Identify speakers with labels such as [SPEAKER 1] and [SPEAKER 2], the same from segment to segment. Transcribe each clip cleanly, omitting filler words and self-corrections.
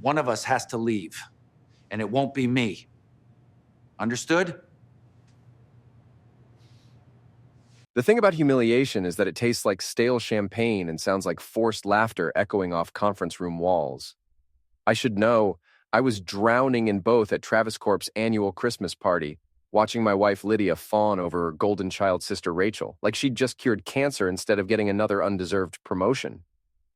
[SPEAKER 1] One of us has to leave, and it won't be me. Understood?
[SPEAKER 2] The thing about humiliation is that it tastes like stale champagne and sounds like forced laughter echoing off conference room walls. I should know, I was drowning in both at Travis Corp's annual Christmas party, watching my wife Lydia fawn over her golden child sister Rachel, like she'd just cured cancer instead of getting another undeserved promotion.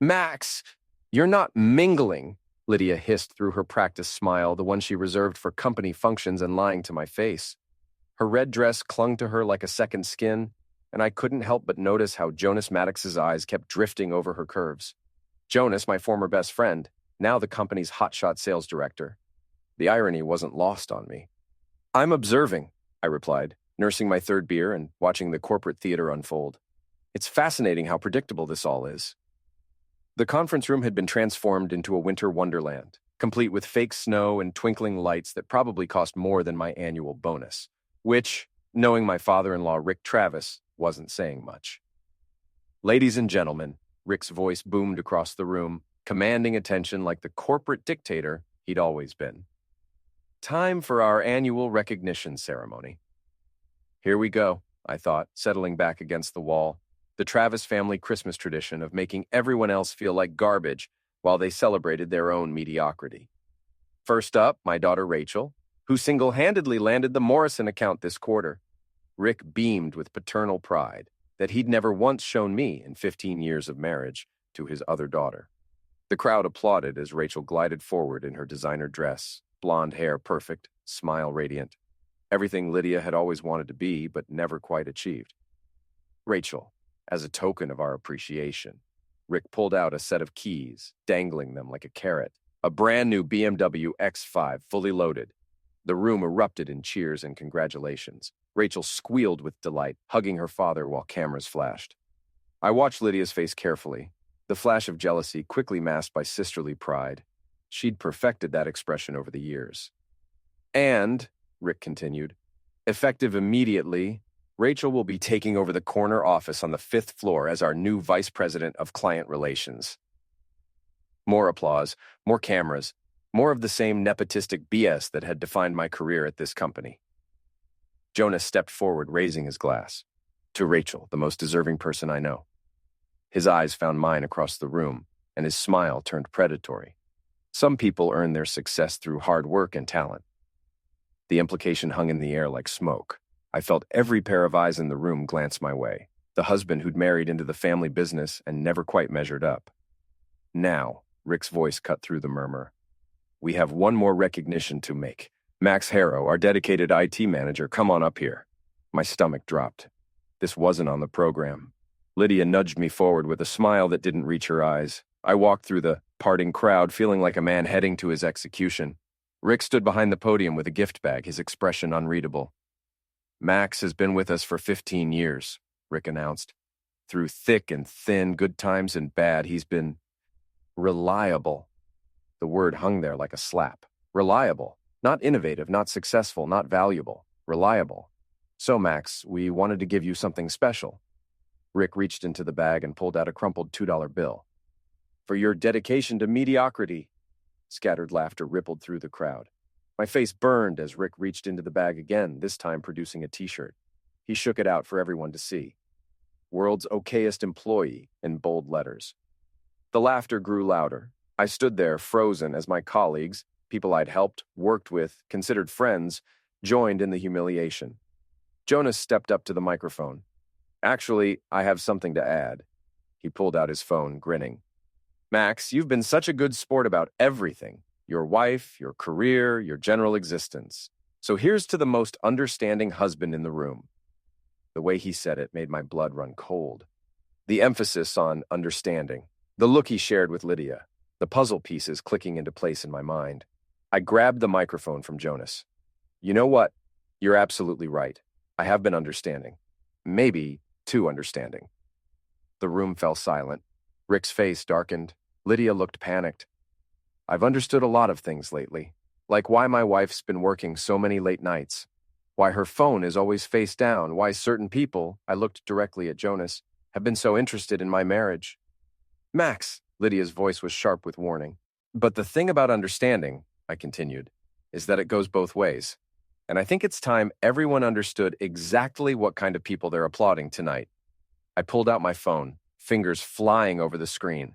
[SPEAKER 2] "Max, you're not mingling," Lydia hissed through her practice smile, the one she reserved for company functions and lying to my face. Her red dress clung to her like a second skin, and I couldn't help but notice how Jonas Maddox's eyes kept drifting over her curves. Jonas, my former best friend, now the company's hotshot sales director. The irony wasn't lost on me. "I'm observing," I replied, nursing my third beer and watching the corporate theater unfold. It's fascinating how predictable this all is. The conference room had been transformed into a winter wonderland, complete with fake snow and twinkling lights that probably cost more than my annual bonus, which, knowing my father-in-law Rick Travis, wasn't saying much. "Ladies and gentlemen," Rick's voice boomed across the room, commanding attention like the corporate dictator he'd always been. "Time for our annual recognition ceremony." Here we go, I thought, settling back against the wall. The Travis family Christmas tradition of making everyone else feel like garbage while they celebrated their own mediocrity. First up, my daughter Rachel, who single-handedly landed the Morrison account this quarter. Rick beamed with paternal pride that he'd never once shown me in 15 years of marriage to his other daughter. The crowd applauded as Rachel glided forward in her designer dress, blonde hair perfect, smile radiant. Everything Lydia had always wanted to be, but never quite achieved. "Rachel, as a token of our appreciation," Rick pulled out a set of keys, dangling them like a carrot. A brand new BMW X5, fully loaded. The room erupted in cheers and congratulations. Rachel squealed with delight, hugging her father while cameras flashed. I watched Lydia's face carefully, the flash of jealousy quickly masked by sisterly pride. She'd perfected that expression over the years. "And," Rick continued, "effective immediately, Rachel will be taking over the corner office on the 5th floor as our new vice president of client relations." More applause, more cameras, more of the same nepotistic BS that had defined my career at this company. Jonas stepped forward, raising his glass. "To Rachel, the most deserving person I know." His eyes found mine across the room, and his smile turned predatory. Some people earn their success through hard work and talent. The implication hung in the air like smoke. I felt every pair of eyes in the room glance my way, the husband who'd married into the family business and never quite measured up. "Now," Rick's voice cut through the murmur, "we have one more recognition to make. Max Harrow, our dedicated IT manager, come on up here." My stomach dropped. This wasn't on the program. Lydia nudged me forward with a smile that didn't reach her eyes. I walked through the parting crowd, feeling like a man heading to his execution. Rick stood behind the podium with a gift bag, his expression unreadable. "Max has been with us for 15 years, Rick announced. "Through thick and thin, good times and bad, he's been reliable." The word hung there like a slap. Reliable. Not innovative, not successful, not valuable. Reliable. "So, Max, we wanted to give you something special." Rick reached into the bag and pulled out a crumpled $2 bill. "For your dedication to mediocrity." Scattered laughter rippled through the crowd. My face burned as Rick reached into the bag again, this time producing a t-shirt. He shook it out for everyone to see. "World's okayest employee," in bold letters. The laughter grew louder. I stood there, frozen, as my colleagues, people I'd helped, worked with, considered friends, joined in the humiliation. Jonas stepped up to the microphone. "Actually, I have something to add." He pulled out his phone, grinning. "Max, you've been such a good sport about everything. Your wife, your career, your general existence. So here's to the most understanding husband in the room." The way he said it made my blood run cold. The emphasis on understanding. The look he shared with Lydia. The puzzle pieces clicking into place in my mind. I grabbed the microphone from Jonas. "You know what? You're absolutely right. I have been understanding. Maybe too understanding." The room fell silent. Rick's face darkened. Lydia looked panicked. "I've understood a lot of things lately, like why my wife's been working so many late nights, why her phone is always face down, why certain people," I looked directly at Jonas, "have been so interested in my marriage." "Max," Lydia's voice was sharp with warning, But the thing about understanding, I continued, is that it goes both ways. And I think it's time everyone understood exactly what kind of people they're applauding tonight. I pulled out my phone, fingers flying over the screen.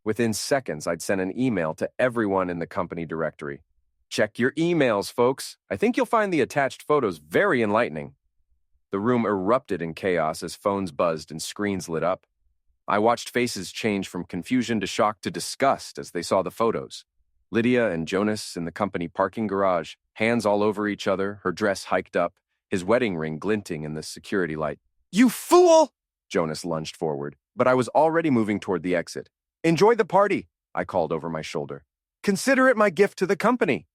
[SPEAKER 2] Within seconds, I'd sent an email to everyone in the company directory. Check your emails, folks. I think you'll find the attached photos very enlightening. The room erupted in chaos as phones buzzed and screens lit up. I watched faces change from confusion to shock to disgust as they saw the photos. Lydia and Jonas in the company parking garage, hands all over each other, her dress hiked up, his wedding ring glinting in the security light. "You fool!" Jonas lunged forward, but I was already moving toward the exit. "Enjoy the party," I called over my shoulder. "Consider it my gift to the company."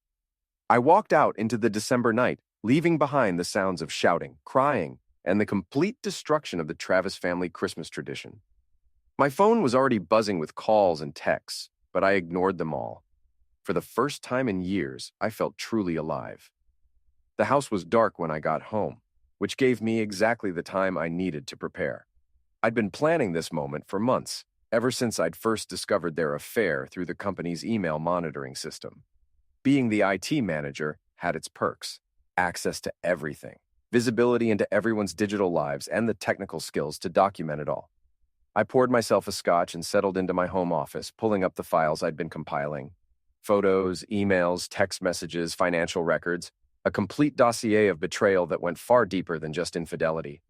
[SPEAKER 2] I walked out into the December night, leaving behind the sounds of shouting, crying, and the complete destruction of the Travis family Christmas tradition. My phone was already buzzing with calls and texts, but I ignored them all. For the first time in years, I felt truly alive. The house was dark when I got home, which gave me exactly the time I needed to prepare. I'd been planning this moment for months, ever since I'd first discovered their affair through the company's email monitoring system. Being the IT manager had its perks: access to everything, visibility into everyone's digital lives, and the technical skills to document it all. I poured myself a scotch and settled into my home office, pulling up the files I'd been compiling. Photos, emails, text messages, financial records, a complete dossier of betrayal that went far deeper than just infidelity.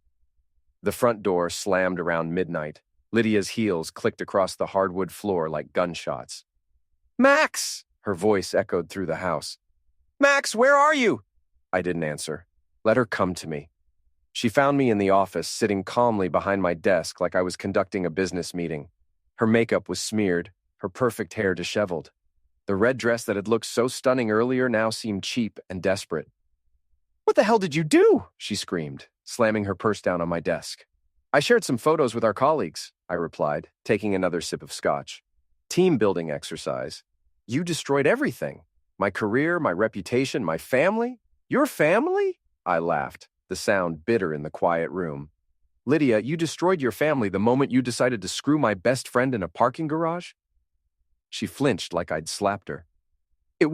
[SPEAKER 2] The front door slammed around midnight. Lydia's heels clicked across the hardwood floor like gunshots. "Max!" Her voice echoed through the house. "Max, where are you?" I didn't answer. Let her come to me. She found me in the office, sitting calmly behind my desk like I was conducting a business meeting. Her makeup was smeared, her perfect hair disheveled. The red dress that had looked so stunning earlier now seemed cheap and desperate. "What the hell did you do?" she screamed, slamming her purse down on my desk. "I shared some photos with our colleagues," I replied, taking another sip of scotch. "Team building exercise. You destroyed everything. My career, my reputation, my family." "Your family?" I laughed, the sound bitter in the quiet room. "Lydia, you destroyed your family the moment you decided to screw my best friend in a parking garage?" She flinched like I'd slapped her. It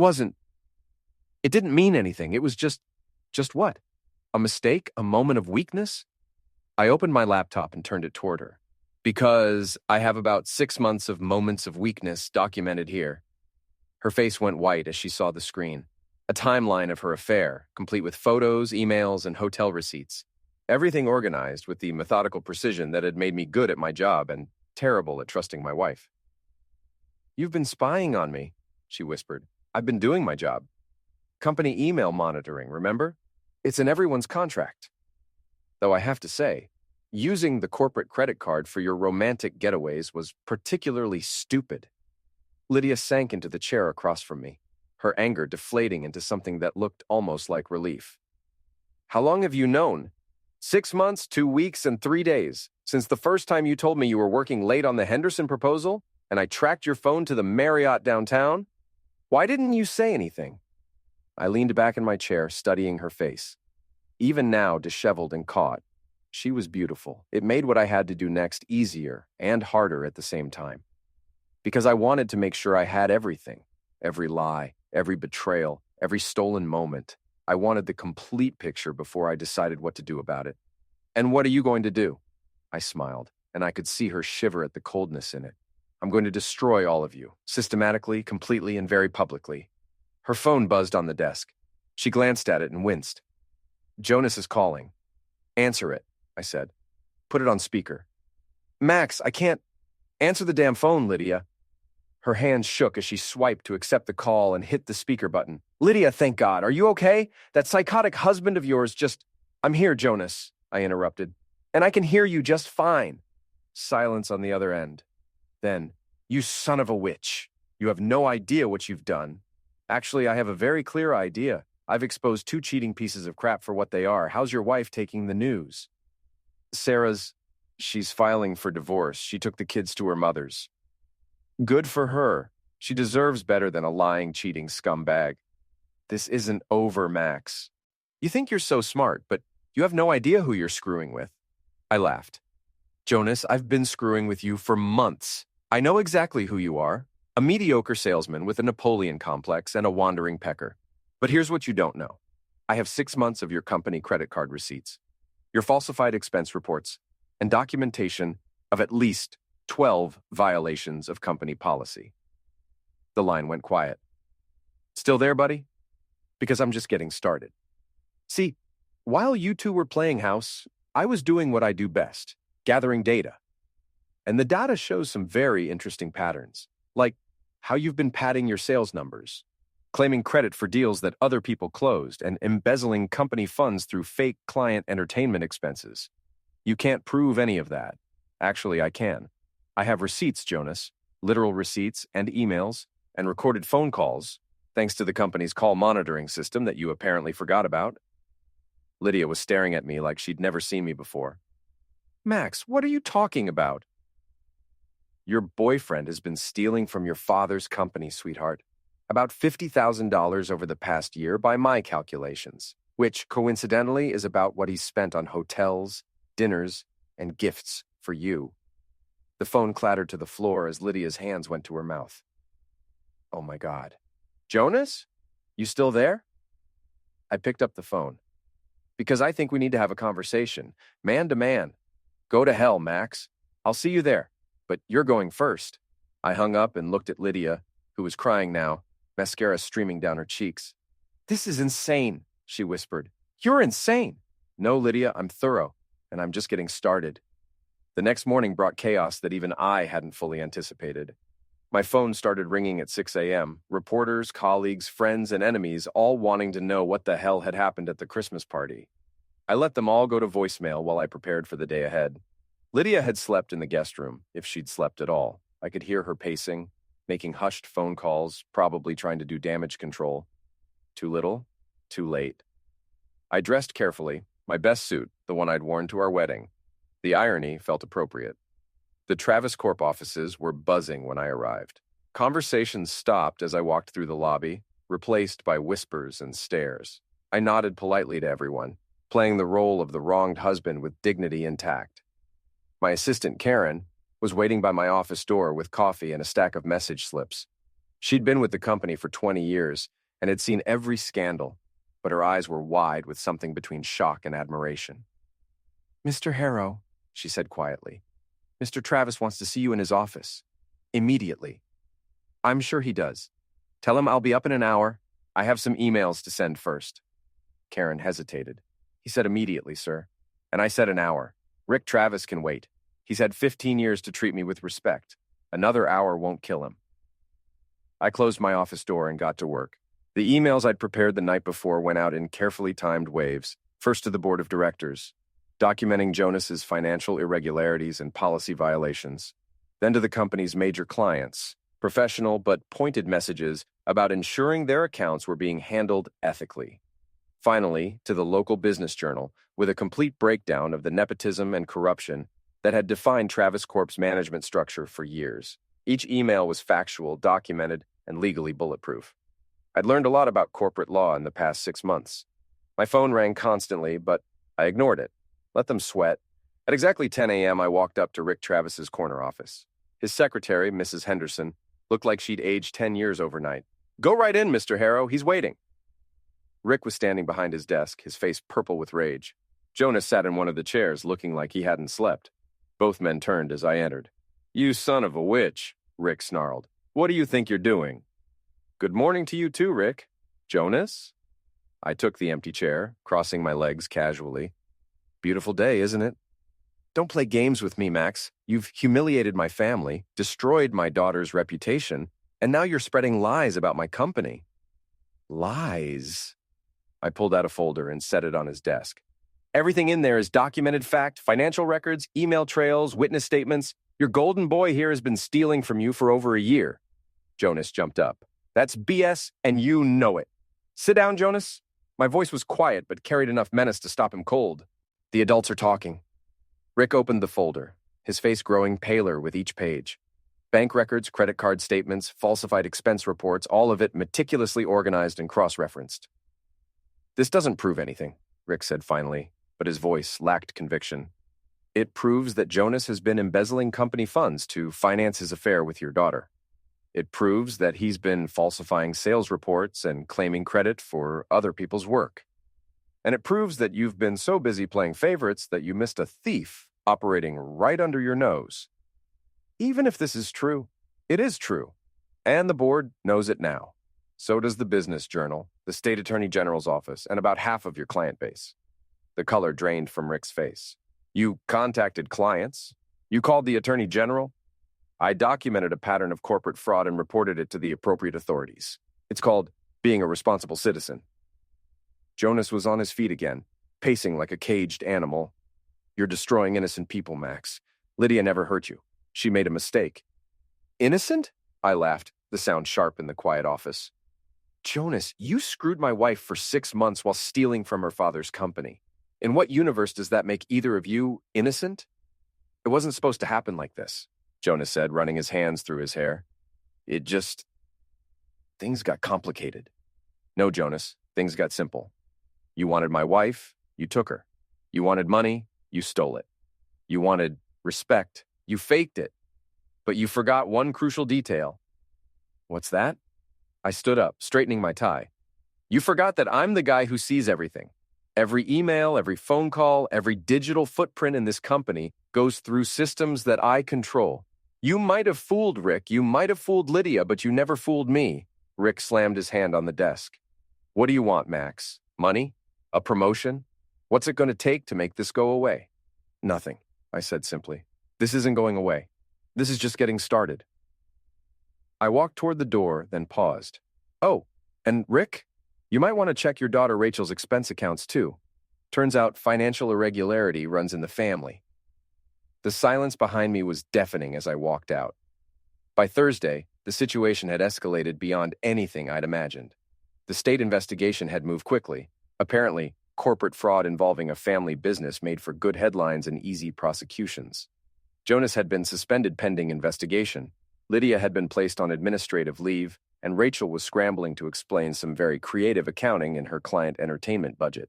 [SPEAKER 2] didn't mean anything. It was just what? A mistake? A moment of weakness?" I opened my laptop and turned it toward her. "Because I have about 6 months of moments of weakness documented here." Her face went white as she saw the screen. A timeline of her affair, complete with photos, emails, and hotel receipts. Everything organized with the methodical precision that had made me good at my job and terrible at trusting my wife. "You've been spying on me," she whispered. "I've been doing my job. Company email monitoring, remember? It's in everyone's contract. Though I have to say, using the corporate credit card for your romantic getaways was particularly stupid." Lydia sank into the chair across from me, her anger deflating into something that looked almost like relief. "How long have you known?" 6 months, 2 weeks, and 3 days, since the first time you told me you were working late on the Henderson proposal, and I tracked your phone to the Marriott downtown. Why didn't you say anything?" I leaned back in my chair, studying her face. Even now, disheveled and caught, she was beautiful. It made what I had to do next easier and harder at the same time. Because I wanted to make sure I had everything. Every lie, every betrayal, every stolen moment. I wanted the complete picture before I decided what to do about it. "And what are you going to do?" I smiled, and I could see her shiver at the coldness in it. "I'm going to destroy all of you, systematically, completely, and very publicly." Her phone buzzed on the desk. She glanced at it and winced. "Jonas is calling." "Answer it," I said. "Put it on speaker." "Max, I can't." "Answer the damn phone, Lydia." Her hands shook as she swiped to accept the call and hit the speaker button. "Lydia, thank God. Are you okay? That psychotic husband of yours just—" "I'm here, Jonas," I interrupted. "And I can hear you just fine." Silence on the other end. Then, "You son of a witch. You have no idea what you've done." "Actually, I have a very clear idea. I've exposed 2 cheating pieces of crap for what they are. How's your wife taking the news?" She's filing for divorce. She took the kids to her mother's." "Good for her. She deserves better than a lying, cheating scumbag." "This isn't over, Max. You think you're so smart, but you have no idea who you're screwing with." I laughed. "Jonas, I've been screwing with you for months. I know exactly who you are. A mediocre salesman with a Napoleon complex and a wandering pecker. But here's what you don't know. I have 6 months of your company credit card receipts, your falsified expense reports, and documentation of at least 12 violations of company policy. The line went quiet. Still there, buddy? Because I'm just getting started. See, while you two were playing house, I was doing what I do best, gathering data. And the data shows some very interesting patterns, like how you've been padding your sales numbers, claiming credit for deals that other people closed, and embezzling company funds through fake client entertainment expenses. You can't prove any of that. Actually, I can. I have receipts, Jonas, literal receipts and emails and recorded phone calls, thanks to the company's call monitoring system that you apparently forgot about. Lydia was staring at me like she'd never seen me before. Max, what are you talking about? Your boyfriend has been stealing from your father's company, sweetheart. About $50,000 over the past year by my calculations, which coincidentally is about what he's spent on hotels, dinners, and gifts for you. The phone clattered to the floor as Lydia's hands went to her mouth. Oh my God. Jonas? You still there? I picked up the phone. Because I think we need to have a conversation, man to man. Go to hell, Max. I'll see you there, but you're going first. I hung up and looked at Lydia, who was crying now, mascara streaming down her cheeks. This is insane, she whispered. You're insane. No, Lydia, I'm thorough, and I'm just getting started. The next morning brought chaos that even I hadn't fully anticipated. My phone started ringing at 6 a.m., reporters, colleagues, friends, and enemies all wanting to know what the hell had happened at the Christmas party. I let them all go to voicemail while I prepared for the day ahead. Lydia had slept in the guest room, if she'd slept at all. I could hear her pacing, making hushed phone calls, probably trying to do damage control. Too little, too late. I dressed carefully, my best suit, the one I'd worn to our wedding. The irony felt appropriate. The Travis Corp offices were buzzing when I arrived. Conversations stopped as I walked through the lobby, replaced by whispers and stares. I nodded politely to everyone, playing the role of the wronged husband with dignity intact. My assistant, Karen, was waiting by my office door with coffee and a stack of message slips. She'd been with the company for 20 years and had seen every scandal, but her eyes were wide with something between shock and admiration. Mr. Harrow, she said quietly, Mr. Travis wants to see you in his office. Immediately. I'm sure he does. Tell him I'll be up in an hour. I have some emails to send first. Karen hesitated. He said immediately, sir. And I said an hour. Rick Travis can wait. He's had 15 years to treat me with respect. Another hour won't kill him. I closed my office door and got to work. The emails I'd prepared the night before went out in carefully timed waves, first to the board of directors, documenting Jonas's financial irregularities and policy violations, then to the company's major clients, professional but pointed messages about ensuring their accounts were being handled ethically. Finally, to the local business journal, with a complete breakdown of the nepotism and corruption that had defined Travis Corp's management structure for years. Each email was factual, documented, and legally bulletproof. I'd learned a lot about corporate law in the past 6 months. My phone rang constantly, but I ignored it. Let them sweat. At exactly 10 a.m., I walked up to Rick Travis's corner office. His secretary, Mrs. Henderson, looked like she'd aged 10 years overnight. Go right in, Mr. Harrow. He's waiting. Rick was standing behind his desk, his face purple with rage. Jonas sat in one of the chairs, looking like he hadn't slept. Both men turned as I entered. You son of a witch, Rick snarled. What do you think you're doing? Good morning to you too, Rick. Jonas? I took the empty chair, crossing my legs casually. Beautiful day, isn't it? Don't play games with me, Max. You've humiliated my family, destroyed my daughter's reputation, and now you're spreading lies about my company. Lies? I pulled out a folder and set it on his desk. Everything in there is documented fact, financial records, email trails, witness statements. Your golden boy here has been stealing from you for over a year. Jonas jumped up. That's BS, and you know it. Sit down, Jonas. My voice was quiet, but carried enough menace to stop him cold. The adults are talking. Rick opened the folder, his face growing paler with each page. Bank records, credit card statements, falsified expense reports, all of it meticulously organized and cross-referenced. This doesn't prove anything, Rick said finally, but his voice lacked conviction. It proves that Jonas has been embezzling company funds to finance his affair with your daughter. It proves that he's been falsifying sales reports and claiming credit for other people's work. And it proves that you've been so busy playing favorites that you missed a thief operating right under your nose. Even if this is true, it is true. And the board knows it now. So does the Business Journal, the State Attorney General's office, and about half of your client base. The color drained from Rick's face. You contacted clients. You called the Attorney General. I documented a pattern of corporate fraud and reported it to the appropriate authorities. It's called being a responsible citizen. Jonas was on his feet again, pacing like a caged animal. You're destroying innocent people, Max. Lydia never hurt you. She made a mistake. Innocent? I laughed, the sound sharp in the quiet office. Jonas, you screwed my wife for 6 months while stealing from her father's company. In what universe does that make either of you innocent? It wasn't supposed to happen like this, Jonas said, running his hands through his hair. Things got complicated. No, Jonas, things got simple. You wanted my wife, you took her. You wanted money, you stole it. You wanted respect, you faked it. But you forgot one crucial detail. What's that? I stood up, straightening my tie. You forgot that I'm the guy who sees everything. Every email, every phone call, every digital footprint in this company goes through systems that I control. You might have fooled Rick, you might have fooled Lydia, but you never fooled me. Rick slammed his hand on the desk. What do you want, Max? Money? A promotion? What's it going to take to make this go away? Nothing, I said simply. This isn't going away. This is just getting started. I walked toward the door, then paused. Oh, and Rick, you might want to check your daughter Rachel's expense accounts too. Turns out financial irregularity runs in the family. The silence behind me was deafening as I walked out. By Thursday, the situation had escalated beyond anything I'd imagined. The state investigation had moved quickly. Apparently, corporate fraud involving a family business made for good headlines and easy prosecutions. Jonas had been suspended pending investigation. Lydia had been placed on administrative leave, and Rachel was scrambling to explain some very creative accounting in her client entertainment budget.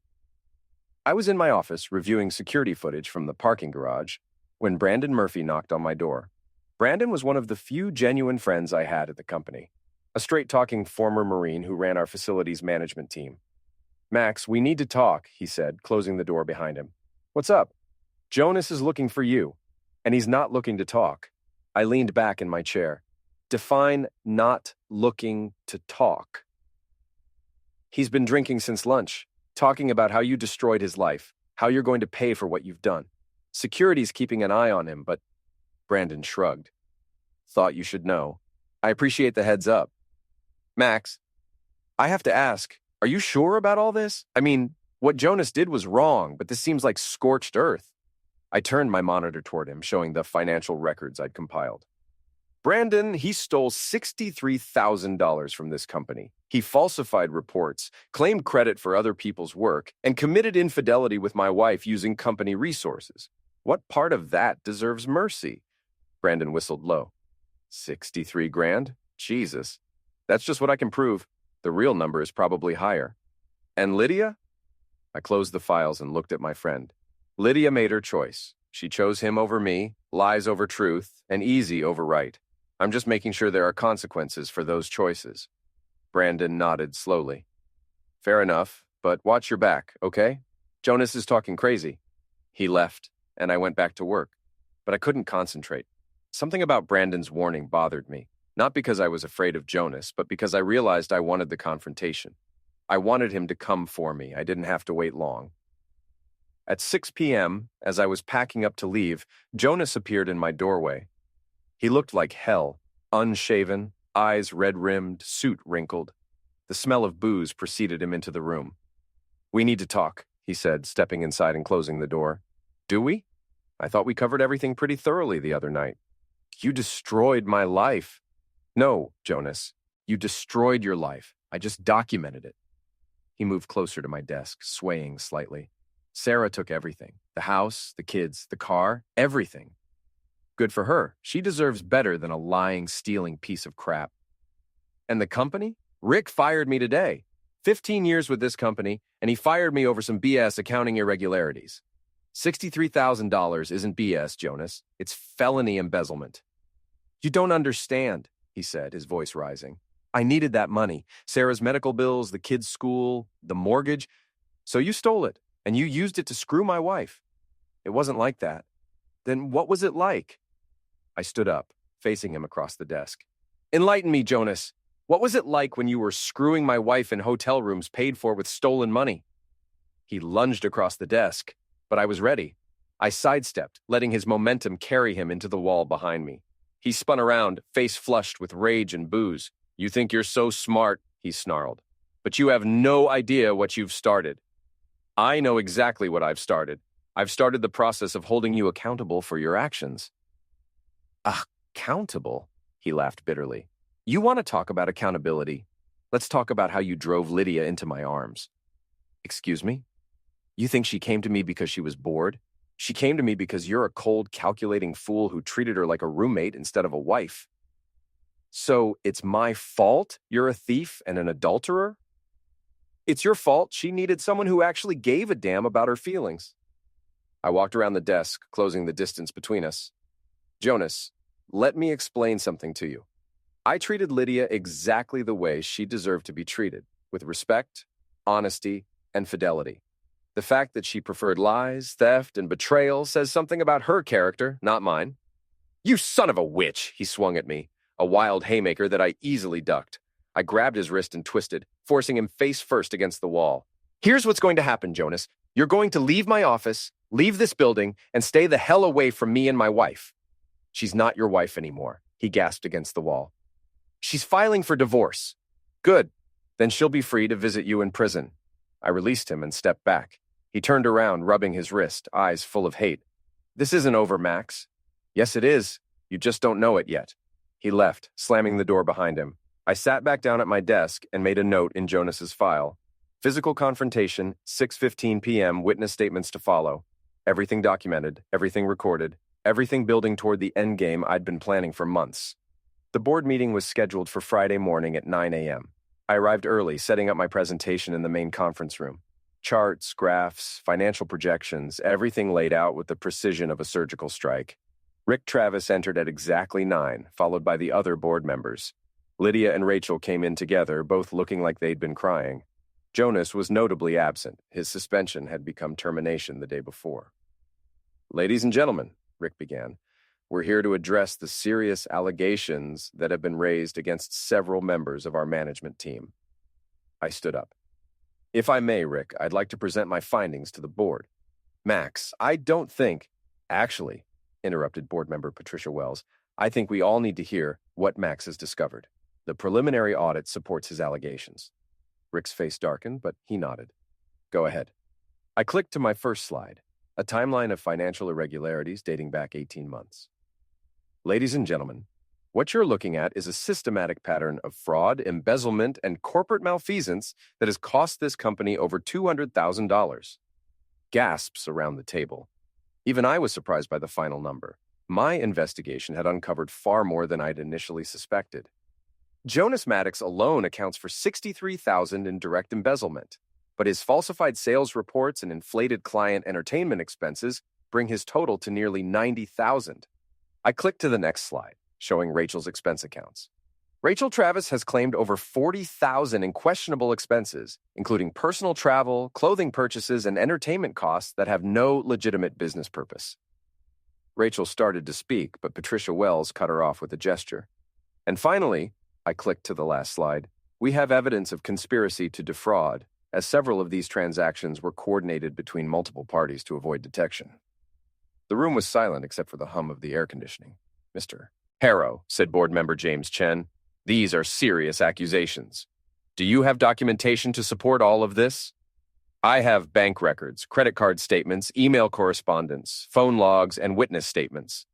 [SPEAKER 2] I was in my office reviewing security footage from the parking garage when Brandon Murphy knocked on my door. Brandon was one of the few genuine friends I had at the company, a straight-talking former Marine who ran our facilities management team. Max, we need to talk, he said, closing the door behind him. What's up? Jonas is looking for you, and he's not looking to talk. I leaned back in my chair. Define not looking to talk. He's been drinking since lunch, talking about how you destroyed his life, how you're going to pay for what you've done. Security's keeping an eye on him, but Brandon shrugged. Thought you should know. I appreciate the heads up. Max, I have to ask, are you sure about all this? I mean, what Jonas did was wrong, but this seems like scorched earth. I turned my monitor toward him, showing the financial records I'd compiled. Brandon, he stole $63,000 from this company. He falsified reports, claimed credit for other people's work, and committed infidelity with my wife using company resources. What part of that deserves mercy? Brandon whistled low. 63 grand? Jesus. That's just what I can prove. The real number is probably higher. And Lydia? I closed the files and looked at my friend. Lydia made her choice. She chose him over me, lies over truth, and easy over right. I'm just making sure there are consequences for those choices. Brandon nodded slowly. Fair enough, but watch your back, okay? Jonas is talking crazy. He left, and I went back to work. But I couldn't concentrate. Something about Brandon's warning bothered me, not because I was afraid of Jonas, but because I realized I wanted the confrontation. I wanted him to come for me. I didn't have to wait long. At 6 p.m., as I was packing up to leave, Jonas appeared in my doorway. He looked like hell, unshaven, eyes red-rimmed, suit wrinkled. The smell of booze preceded him into the room. We need to talk, he said, stepping inside and closing the door. Do we? I thought we covered everything pretty thoroughly the other night. You destroyed my life. No, Jonas, you destroyed your life. I just documented it. He moved closer to my desk, swaying slightly. Sarah took everything. The house, the kids, the car, everything. Good for her. She deserves better than a lying, stealing piece of crap. And the company? Rick fired me today. 15 years with this company, and he fired me over some BS accounting irregularities. $63,000 isn't BS, Jonas. It's felony embezzlement. You don't understand. he said, his voice rising. I needed that money. Sarah's medical bills, the kids' school, the mortgage. So you stole it, and you used it to screw my wife. It wasn't like that. Then what was it like? I stood up, facing him across the desk. Enlighten me, Jonas. What was it like when you were screwing my wife in hotel rooms paid for with stolen money? He lunged across the desk, but I was ready. I sidestepped, letting his momentum carry him into the wall behind me. He spun around, face flushed with rage and booze. You think you're so smart, he snarled. But you have no idea what you've started. I know exactly what I've started. I've started the process of holding you accountable for your actions. Accountable? He laughed bitterly. You want to talk about accountability? Let's talk about how you drove Lydia into my arms. Excuse me? You think she came to me because she was bored? She came to me because you're a cold, calculating fool who treated her like a roommate instead of a wife. So it's my fault you're a thief and an adulterer? It's your fault she needed someone who actually gave a damn about her feelings. I walked around the desk, closing the distance between us. Jonas, let me explain something to you. I treated Lydia exactly the way she deserved to be treated, with respect, honesty, and fidelity. The fact that she preferred lies, theft, and betrayal says something about her character, not mine. You son of a witch, he swung at me, a wild haymaker that I easily ducked. I grabbed his wrist and twisted, forcing him face first against the wall. Here's what's going to happen, Jonas. You're going to leave my office, leave this building, and stay the hell away from me and my wife. She's not your wife anymore, he gasped against the wall. She's filing for divorce. Good. Then she'll be free to visit you in prison. I released him and stepped back. He turned around, rubbing his wrist, eyes full of hate. This isn't over, Max. Yes, it is. You just don't know it yet. He left, slamming the door behind him. I sat back down at my desk and made a note in Jonas's file. Physical confrontation, 6:15 p.m., witness statements to follow. Everything documented, everything recorded, everything building toward the endgame I'd been planning for months. The board meeting was scheduled for Friday morning at 9 a.m. I arrived early, setting up my presentation in the main conference room. Charts, graphs, financial projections, everything laid out with the precision of a surgical strike. Rick Travis entered at exactly 9, followed by the other board members. Lydia and Rachel came in together, both looking like they'd been crying. Jonas was notably absent. His suspension had become termination the day before. Ladies and gentlemen, Rick began, we're here to address the serious allegations that have been raised against several members of our management team. I stood up. If I may, Rick, I'd like to present my findings to the board. Max, I don't think... Actually, interrupted board member Patricia Wells, I think we all need to hear what Max has discovered. The preliminary audit supports his allegations. Rick's face darkened, but he nodded. Go ahead. I clicked to my first slide, a timeline of financial irregularities dating back 18 months. Ladies and gentlemen, what you're looking at is a systematic pattern of fraud, embezzlement, and corporate malfeasance that has cost this company over $200,000. Gasps around the table. Even I was surprised by the final number. My investigation had uncovered far more than I'd initially suspected. Jonas Maddox alone accounts for $63,000 in direct embezzlement, but his falsified sales reports and inflated client entertainment expenses bring his total to nearly $90,000. I clicked to the next slide, showing Rachel's expense accounts. Rachel Travis has claimed over $40,000 in questionable expenses, including personal travel, clothing purchases, and entertainment costs that have no legitimate business purpose. Rachel started to speak, but Patricia Wells cut her off with a gesture. And finally, I clicked to the last slide, we have evidence of conspiracy to defraud, as several of these transactions were coordinated between multiple parties to avoid detection. The room was silent except for the hum of the air conditioning. Mr. Harrow, said board member James Chen, these are serious accusations. Do you have documentation to support all of this? I have bank records, credit card statements, email correspondence, phone logs, and witness statements.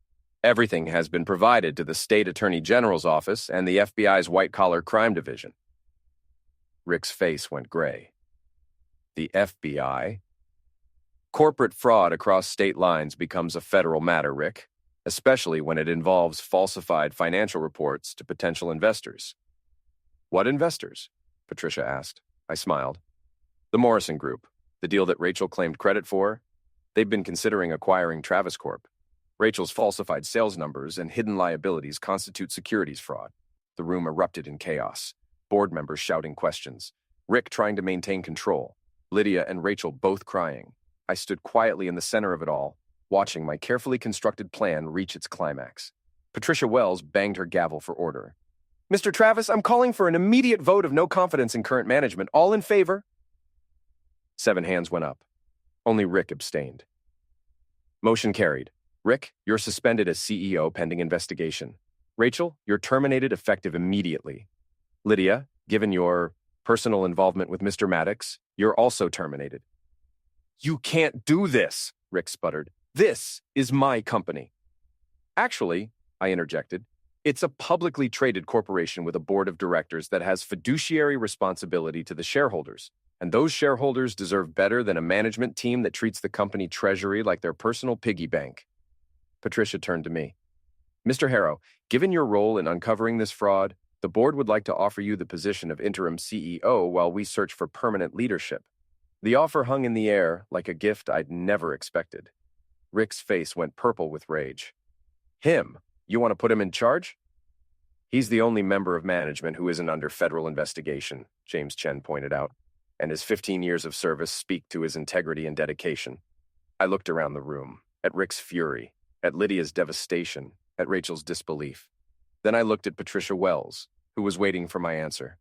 [SPEAKER 2] Everything has been provided to the State Attorney General's office and the FBI's white-collar crime division. Rick's face went gray. The FBI? Corporate fraud across state lines becomes a federal matter, Rick, especially when it involves falsified financial reports to potential investors. What investors? Patricia asked. I smiled. The Morrison Group, the deal that Rachel claimed credit for. They've been considering acquiring Travis Corp. Rachel's falsified sales numbers and hidden liabilities constitute securities fraud. The room erupted in chaos. Board members shouting questions. Rick trying to maintain control. Lydia and Rachel both crying. I stood quietly in the center of it all, watching my carefully constructed plan reach its climax. Patricia Wells banged her gavel for order. "Mr. Travis, I'm calling for an immediate vote of no confidence in current management. All in favor?" 7 hands went up. Only Rick abstained. Motion carried. Rick, you're suspended as CEO pending investigation. Rachel, you're terminated effective immediately. Lydia, given your personal involvement with Mr. Maddox, you're also terminated. "You can't do this," Rick sputtered. "This is my company." "Actually," I interjected, "it's a publicly traded corporation with a board of directors that has fiduciary responsibility to the shareholders, and those shareholders deserve better than a management team that treats the company treasury like their personal piggy bank." Patricia turned to me. "Mr. Harrow, given your role in uncovering this fraud, the board would like to offer you the position of interim CEO while we search for permanent leadership." The offer hung in the air like a gift I'd never expected. Rick's face went purple with rage. "Him? You want to put him in charge?" "He's the only member of management who isn't under federal investigation," James Chen pointed out, "and his 15 years of service speak to his integrity and dedication." I looked around the room, at Rick's fury, at Lydia's devastation, at Rachel's disbelief. Then I looked at Patricia Wells, who was waiting for my answer.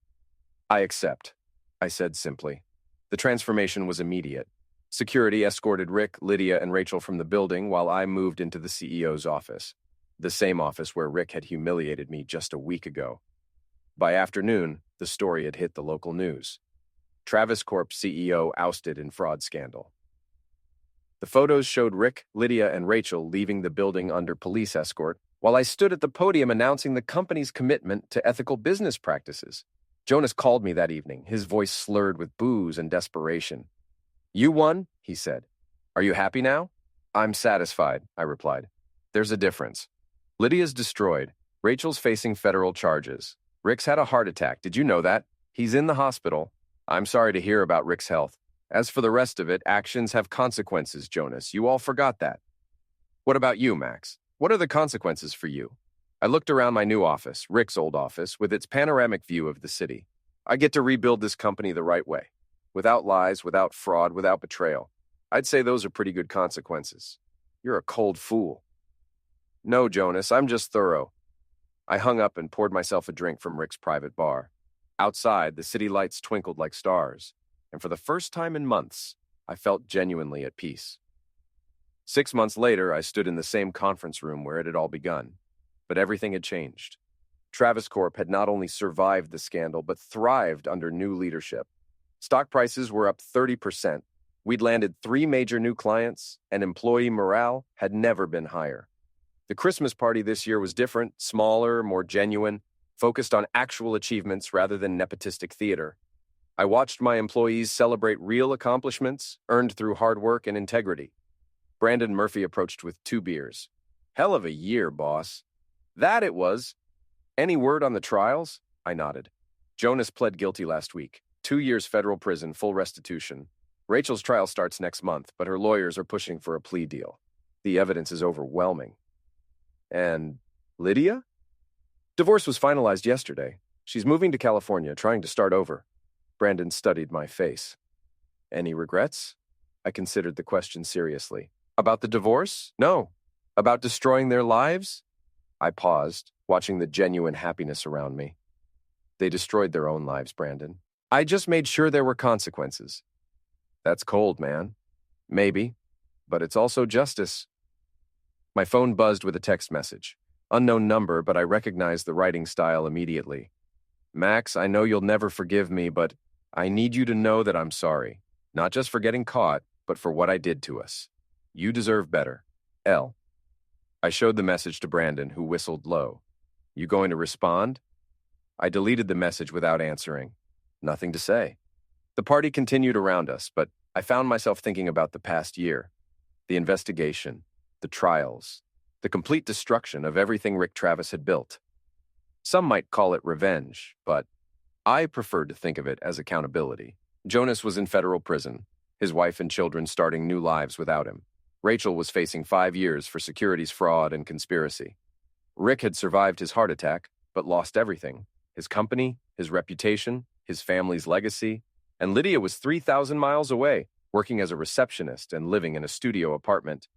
[SPEAKER 2] "I accept," I said simply. The transformation was immediate. Security escorted Rick, Lydia, and Rachel from the building while I moved into the CEO's office, the same office where Rick had humiliated me just a week ago. By afternoon, the story had hit the local news. Travis Corp CEO ousted in fraud scandal. The photos showed Rick, Lydia, and Rachel leaving the building under police escort, while I stood at the podium announcing the company's commitment to ethical business practices. Jonas called me that evening, his voice slurred with booze and desperation. "You won," he said. "Are you happy now?" "I'm satisfied," I replied. "There's a difference. Lydia's destroyed. Rachel's facing federal charges. Rick's had a heart attack. Did you know that? He's in the hospital. I'm sorry to hear about Rick's health. As for the rest of it, actions have consequences, Jonas. You all forgot that." "What about you, Max? What are the consequences for you?" I looked around my new office, Rick's old office, with its panoramic view of the city. "I get to rebuild this company the right way. Without lies, without fraud, without betrayal. I'd say those are pretty good consequences." "You're a cold fool." "No, Jonas, I'm just thorough." I hung up and poured myself a drink from Rick's private bar. Outside, the city lights twinkled like stars, and for the first time in months, I felt genuinely at peace. 6 months later, I stood in the same conference room where it had all begun. But everything had changed. Travis Corp had not only survived the scandal, but thrived under new leadership. Stock prices were up 30%. We'd landed 3 major new clients, and employee morale had never been higher. The Christmas party this year was different, smaller, more genuine, focused on actual achievements rather than nepotistic theater. I watched my employees celebrate real accomplishments earned through hard work and integrity. Brandon Murphy approached with 2 beers. "Hell of a year, boss." "That it was." "Any word on the trials?" I nodded. "Jonas pled guilty last week. 2 years federal prison, full restitution. Rachel's trial starts next month, but her lawyers are pushing for a plea deal. The evidence is overwhelming." "And Lydia?" "Divorce was finalized yesterday. She's moving to California, trying to start over." Brandon studied my face. "Any regrets?" I considered the question seriously. "About the divorce? No. About destroying their lives?" I paused, watching the genuine happiness around me. "They destroyed their own lives, Brandon. I just made sure there were consequences." "That's cold, man." "Maybe, but it's also justice." My phone buzzed with a text message. Unknown number, but I recognized the writing style immediately. "Max, I know you'll never forgive me, but I need you to know that I'm sorry. Not just for getting caught, but for what I did to us. You deserve better. L." I showed the message to Brandon, who whistled low. "You going to respond?" I deleted the message without answering. Nothing to say. The party continued around us, but I found myself thinking about the past year. The investigation, the trials, the complete destruction of everything Rick Travis had built. Some might call it revenge, but I preferred to think of it as accountability. Jonas was in federal prison, his wife and children starting new lives without him. Rachel was facing 5 years for securities fraud and conspiracy. Rick had survived his heart attack, but lost everything. His company, his reputation, his family's legacy. And Lydia was 3,000 miles away, working as a receptionist and living in a studio apartment.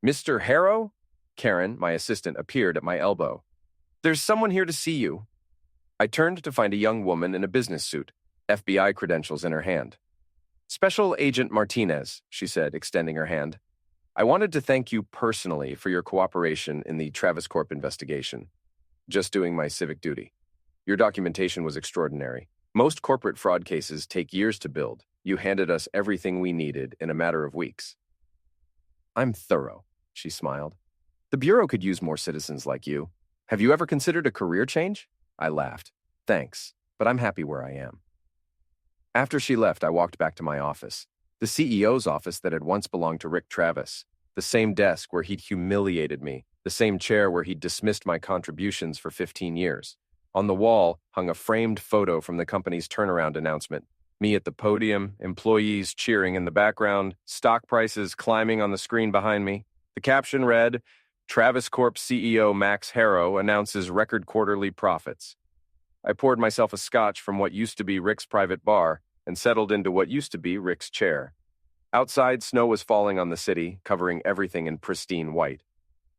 [SPEAKER 2] "Mr. Harrow?" Karen, my assistant, appeared at my elbow. "There's someone here to see you." I turned to find a young woman in a business suit, FBI credentials in her hand. "Special Agent Martinez," she said, extending her hand. "I wanted to thank you personally for your cooperation in the Travis Corp investigation. Just doing my civic duty. Your documentation was extraordinary. Most corporate fraud cases take years to build. You handed us everything we needed in a matter of weeks." "I'm thorough," she smiled. "The Bureau could use more citizens like you. Have you ever considered a career change?" I laughed. "Thanks, but I'm happy where I am." After she left, I walked back to my office, the CEO's office that had once belonged to Rick Travis, the same desk where he'd humiliated me, the same chair where he'd dismissed my contributions for 15 years. On the wall hung a framed photo from the company's turnaround announcement. Me at the podium, employees cheering in the background, stock prices climbing on the screen behind me. The caption read, "Travis Corp CEO Max Harrow announces record quarterly profits." I poured myself a scotch from what used to be Rick's private bar and settled into what used to be Rick's chair. Outside, snow was falling on the city, covering everything in pristine white.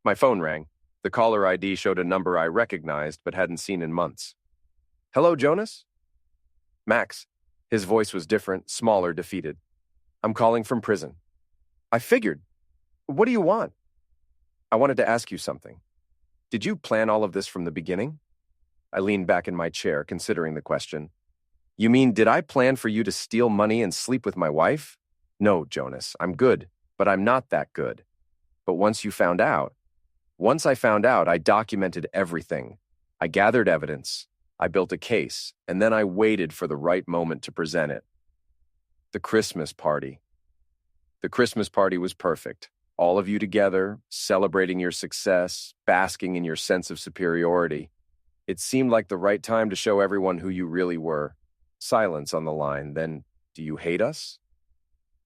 [SPEAKER 2] My phone rang. The caller ID showed a number I recognized but hadn't seen in months. "Hello, Jonas?" "Max." His voice was different, smaller, defeated. "I'm calling from prison." "I figured. What do you want?" "I wanted to ask you something. Did you plan all of this from the beginning?" I leaned back in my chair, considering the question. "You mean, did I plan for you to steal money and sleep with my wife?" "No, Jonas, I'm good, but I'm not that good. But once I found out, I documented everything. I gathered evidence, I built a case, and then I waited for the right moment to present it." The Christmas party. The Christmas party was perfect. All of you together, celebrating your success, basking in your sense of superiority. It seemed like the right time to show everyone who you really were. Silence on the line. Then, "Do you hate us?"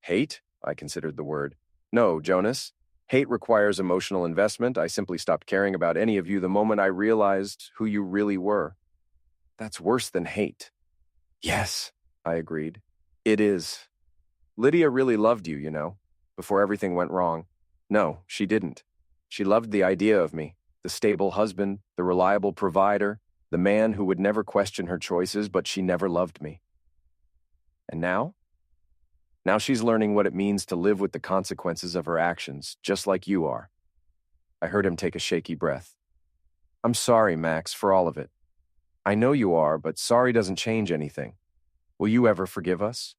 [SPEAKER 2] "Hate?" I considered the word. "No, Jonas. Hate requires emotional investment. I simply stopped caring about any of you the moment I realized who you really were." "That's worse than hate." "Yes," I agreed. "It is. Lydia really loved you, you know, before everything went wrong. No, she didn't. She loved the idea of me, the stable husband, the reliable provider, the man who would never question her choices, but she never loved me. And now? Now she's learning what it means to live with the consequences of her actions, just like you are." I heard him take a shaky breath. "I'm sorry, Max, for all of it. I know you are, but sorry doesn't change anything. Will you ever forgive us?"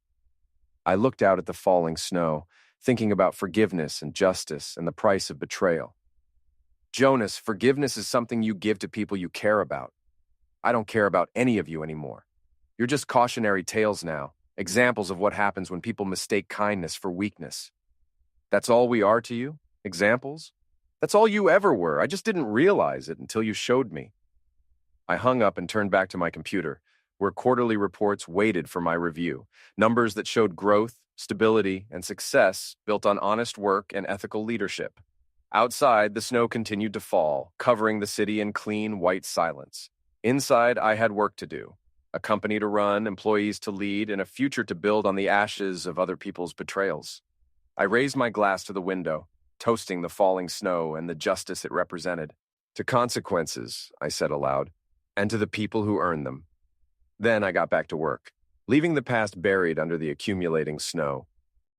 [SPEAKER 2] I looked out at the falling snow, thinking about forgiveness and justice and the price of betrayal. "Jonas, forgiveness is something you give to people you care about. I don't care about any of you anymore. You're just cautionary tales now, examples of what happens when people mistake kindness for weakness. That's all we are to you? Examples? That's all you ever were. I just didn't realize it until you showed me." I hung up and turned back to my computer, where quarterly reports waited for my review, numbers that showed growth, stability, and success built on honest work and ethical leadership. Outside, the snow continued to fall, covering the city in clean, white silence. Inside, I had work to do, a company to run, employees to lead, and a future to build on the ashes of other people's betrayals. I raised my glass to the window, toasting the falling snow and the justice it represented. "To consequences," I said aloud, "and to the people who earned them." Then I got back to work, leaving the past buried under the accumulating snow.